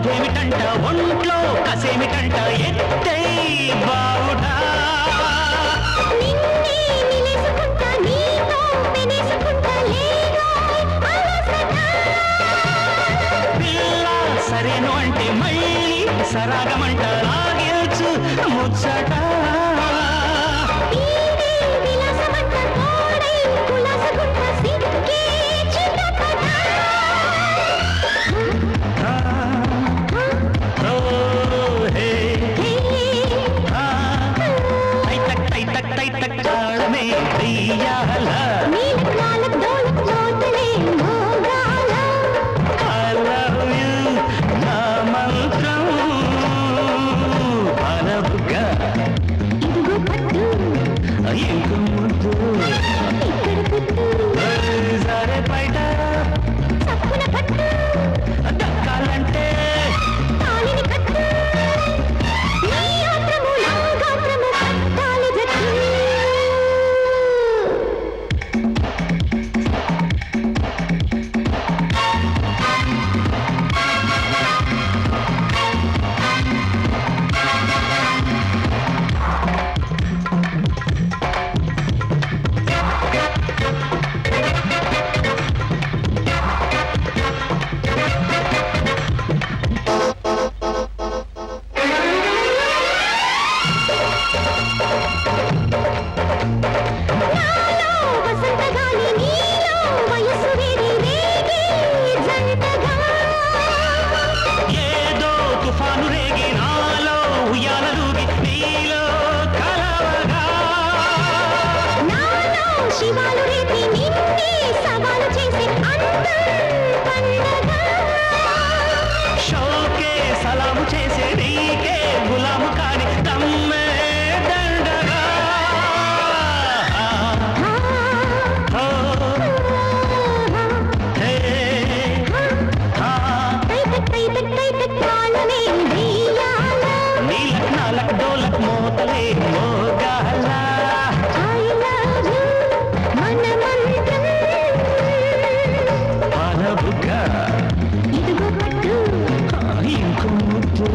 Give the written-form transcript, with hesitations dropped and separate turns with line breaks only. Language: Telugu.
ముద్దేమిటంట ఒంట్లో కసేమిటంట ఎత్తే బావుటా
నిన్నే నిలేసుకుంటా నీతో పెనేసుకుంటా లేరోయ్ అలసట
పిల్ల సరేను అంటే మళ్ళీ సరాగమంట లాగేల్చు ముచ్చట
ఈడే విలాసమంట తోడై కులాసగుంట సిక్కే చిటపట
ఓ హే
హే
తై తక్ తాళమే వెయ్యాల
నీలక్ నాలక్ డోలక్ మోతలే మోగాల
I love you నా మంత్రం పరపుగా
ఇదిగో పట్టు
ఇంక ముద్దు
ఇక్కడ పుట్టు
సరే బయట
చప్పున పట్టు
దక్కాలంటే
తాళిని కట్టు నీ ఆత్రము నా గాత్రము కట్టాలి జట్టు నాలో వసంతగాలి నీలో వయసు వేడి రేగి జంటగా
ఏదో తుఫాను రేగి నాలో ఉయ్యాలూగి నీలో కలవగా
నాలో శివాలు రేపి నిన్నే సవాలు చేసే అందం పండగ
షోకే సలాము చేసే నీకే గులాము కాని తమ్మే దండగా ఓ హే హా
తాళమే వెయ్యాల
నీలక్ నాలక్ డోలక్ మోతలే మోగాల
I love you మన మంత్రం
పరపుగా
ఇదిగో పట్టు
ఇంకో ముద్దు